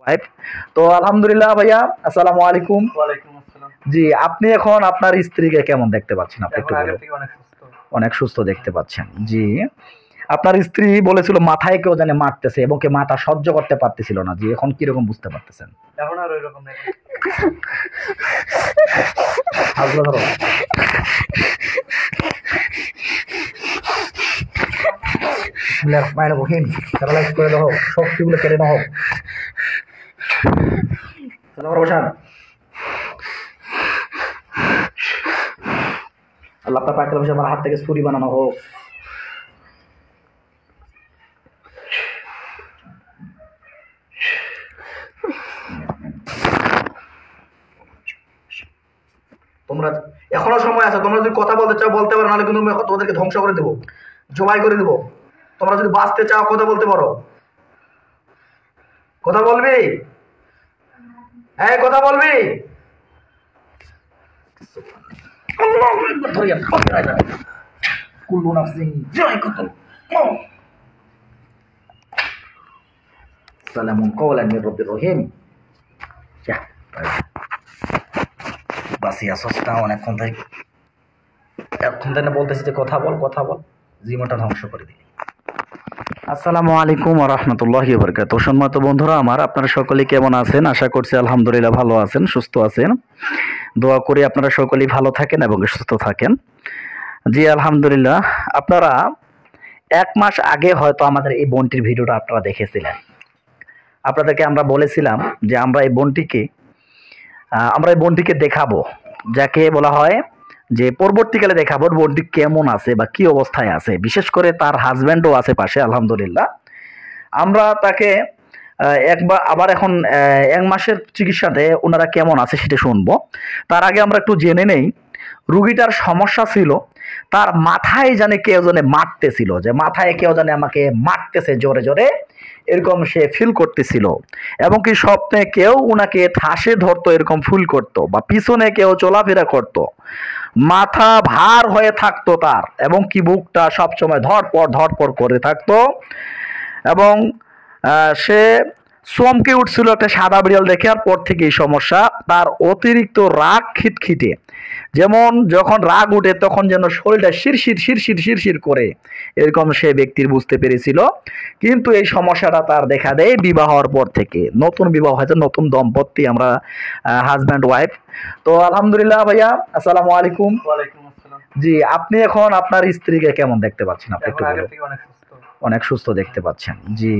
Wife. তো আলহামদুলিল্লাহ ভাইয়া, আসসালামু আলাইকুম। ওয়ালাইকুম আসসালাম। জি, আপনি এখন আপনার স্ত্রীকে কেমন দেখতে পাচ্ছেন? আপনি একটু এখন আগের বলুন। থেকে অনেক সুস্থ। অনেক সুস্থ দেখতে পাচ্ছেন। জি। আপনার স্ত্রী বলেছিল মাথায় কেউ জানে মারতেছে এবং কে মাথা সহ্য করতে পারতেছিল না। জি, এখন কিরকম বুঝতে পারতেছেন? এখন আর ওইরকম নেই। হাতগুলো ধরো। মায়ের বহিন প্যারালাইজ করে দাও, শক্তিগুলো কেড়ে নাও। বসান। আল্লাহ আপনার পায়ের তলায় বসে আমার হাত থেকে ছুরি বানানো হোক। তোমরা এখনো সময় আছে, তোমরা যদি কথা বলতে চাও বলতে পারো, নাহলে কিন্তু তোমাদেরকে ধ্বংস করে দেবো, জবাই করে দেবো। তোমরা যদি বাঁচতে চাও কথা বলতে পারো। কথা বলবি? হ্যাঁ, কথা বলবি? কুল্লু নাফসিন যায়কাতুল মউত। সালামুন কাওলান মির রাব্বির রহিম। যা বাসিয়া সস্তা অনেকক্ষণ থেকে বলতেছি যে কথা বল কথা বল, জীবনটা ধ্বংস করে দিই। আসসালামু আলাইকুম ওয়া রাহমাতুল্লাহি ওয়া বারাকাতুহু। সম্মানিত বন্ধুরা আমার, আপনারা সকলেই কেমন আছেন? আশা করছি আলহামদুলিল্লাহ ভালো আছেন, সুস্থ আছেন। দোয়া করি আপনারা সকলেই ভালো থাকেন এবং সুস্থ থাকেন। জি আলহামদুলিল্লাহ। আপনারা 1 মাস আগে হয়তো আমাদের এই বোনটির ভিডিওটা আপনারা দেখেছিলেন। আপনাদেরকে আমরা বলেছিলাম যে আমরা এই বোনটিকে দেখাবো, যাকে বলা হয় যে পরবর্তীকালে দেখাবো বোনটি কেমন আছে বা কি অবস্থায় আছে। বিশেষ করে তার হাজব্যান্ডও আছে পাশে আলহামদুলিল্লাহ। আমরা তাকে আবার এখন 1 মাসের চিকিৎসাতে ওনারা কেমন আছে সেটা শুনবো। তার আগে আমরা একটু জেনে নেই রুগীটার সমস্যা ছিল তার মাথায় জানে কেউ জানে মারতেছিল, যে মাথায় কেউ জানে আমাকে মারতেছে জোরে জোরে, এরকম সে ফিল করতেছিল। এবং কি স্বপ্নে কেউ উনাকে ঠাসে ধরতো, এরকম ফিল করতো, বা পিছনে কেউ চলাফেরা করতো, মাথা ভার হয়ে থাকতো তার, এবং কি বুকটা সবসময় ধড়পড় করে থাকতো। এবং সে চমকে উঠছিল একটা সাদা বিড়াল দেখে। আর পর থেকে এই সমস্যা তার অতিরিক্ত রাগ খিটখিটে, যেমন যখন রাগ উঠে তখন যেন শরীরটা শিরশির করে, এরকম সে ব্যক্তির বুঝতে পেরেছিল। কিন্তু এই সমস্যাটা তার দেখা দেয় বিবাহ হওয়ার পর থেকে। নতুন বিবাহ হয়েছে, নতুন দম্পতি, আমরা হাজব্যান্ড ওয়াইফ। তো আলহামদুলিল্লাহ ভাইয়া, আসসালামু আলাইকুম। ওয়ালাইকুম আসসালাম। জি, আপনি এখন আপনার স্ত্রীকে কেমন দেখতে পাচ্ছেন? আপনি একটু এখন আগের বলুন। থেকে অনেক সুস্থ। অনেক সুস্থ দেখতে পাচ্ছেন। জি।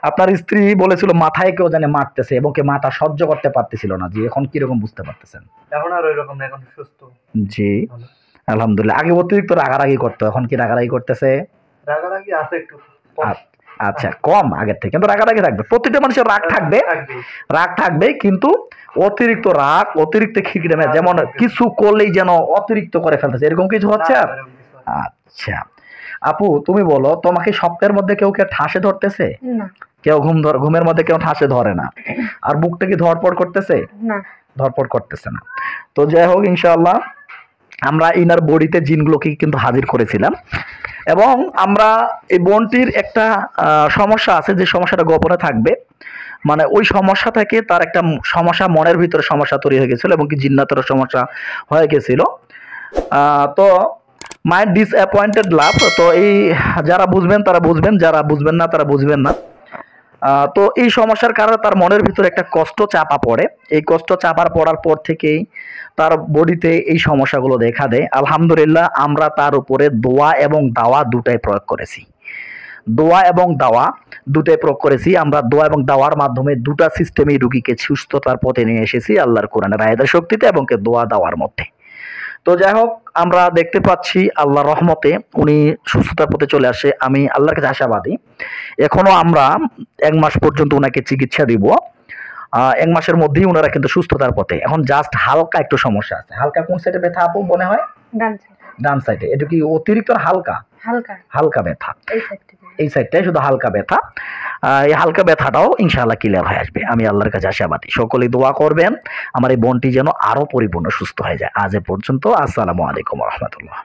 আপনার স্ত্রী বলেছিল মাথায় কেউ জানে মারতেছে এবং কে মাথা সহ্য করতে পারতেছিল না। জি, এখন কিরকম বুঝতে পারতেছেন? এখন আর ওইরকম নেই, এখন সুস্থ। জি আলহামদুলিল্লাহ। আগে অতিরিক্ত রাগারাগি করতো, এখন কি রাগারাগি করতেছে? রাগারাগি আছে একটু। আচ্ছা, কম আগের থেকে, কিন্তু রাগারাগি থাকবে। প্রত্যেকটা মানুষের রাগ থাকবে, রাগ থাকবে, কিন্তু অতিরিক্ত রাগ, অতিরিক্ত খিটখিটে, যেমন কিছু করলেই যেন অতিরিক্ত করে ফেলতেছে, এরকম কিছু হচ্ছে? আচ্ছা আপু, তুমি বলো, তোমাকে স্বপ্নের মধ্যে কেউ ঠাসে ধরতেছে? না। কেউ ঘুমের মধ্যে কেউ ঠাসে ধরে না? আর বুকটা কি ধড়পড় করতেছে? না, ধড়পড় করতেছে না। তো যাই হোক, ইনশাআল্লাহ আমরা ইনার বডিতে জিনগুলোকে কিন্তু হাজির করেছিলাম, এবং আমরা এই বোনটির একটা সমস্যা আছে, যে সমস্যাটা গোপনে থাকবে। মানে ওই সমস্যা থেকে তার একটা সমস্যা, মনের ভিতরে সমস্যা তৈরি হয়ে গেছিল, এবং কি জিন্নাতেরও সমস্যা হয়ে গেছিল। তো মাই ডিসঅ্যাপয়েন্টেড লাভ। তো এই যারা বুঝবেন তারা বুঝবেন, যারা বুঝবেন না তারা বুঝবেন না। তো এই সমস্যার কারণে তার মনের ভিতরে একটা কষ্ট চাপা পড়ে। এই কষ্ট চাপার পড়ার পর থেকেই তার বডিতে এই সমস্যাগুলো দেখা দেয়। আলহামদুলিল্লাহ আমরা তার উপরে দোয়া এবং দাওয়া দুটাই প্রয়োগ করেছি। দোয়া এবং দাওয়া দুটাই প্রয়োগ করেছি আমরা। দোয়া এবং দাওয়ার মাধ্যমে দুটা সিস্টেমেই রুগীকে সুস্থতার পথে নিয়ে এসেছি আল্লাহর কোরআনের আয়াতের শক্তিতে, এবং দোয়া দাওয়ার মধ্যে। তো যাই হোক, আমরা দেখতে পাচ্ছি আল্লাহর রহমতে উনি সুস্থতার পথে চলে আসে। আমি আল্লাহর কাছে আশাবাদী। এখনো আমরা 1 মাস পর্যন্ত ওনাকে চিকিৎসা দিব। 1 মাসের মধ্যেই ওনারা কিন্তু সুস্থতার পথে। এখন জাস্ট হালকা একটু সমস্যা আছে। হালকা কোন সাইডে ব্যথা আপু মনে হয়? ডান সাইডে। এটা কি অতিরিক্ত হালকা? হালকা ব্যথা। এই সাইডটাই শুধু হালকা ব্যথা। এই হালকা ব্যথাটাও ইনশাআল্লাহ ক্লিয়ার হয়ে আসবে, আমি আল্লাহর কাছে আশাবাদী। সকলেই দোয়া করবেন আমার এই বোনটি যেন আরো পরিপূর্ণ সুস্থ হয়ে যায়। আজ এ পর্যন্ত। আসসালামু আলাইকুম ওয়া রাহমাতুল্লাহ।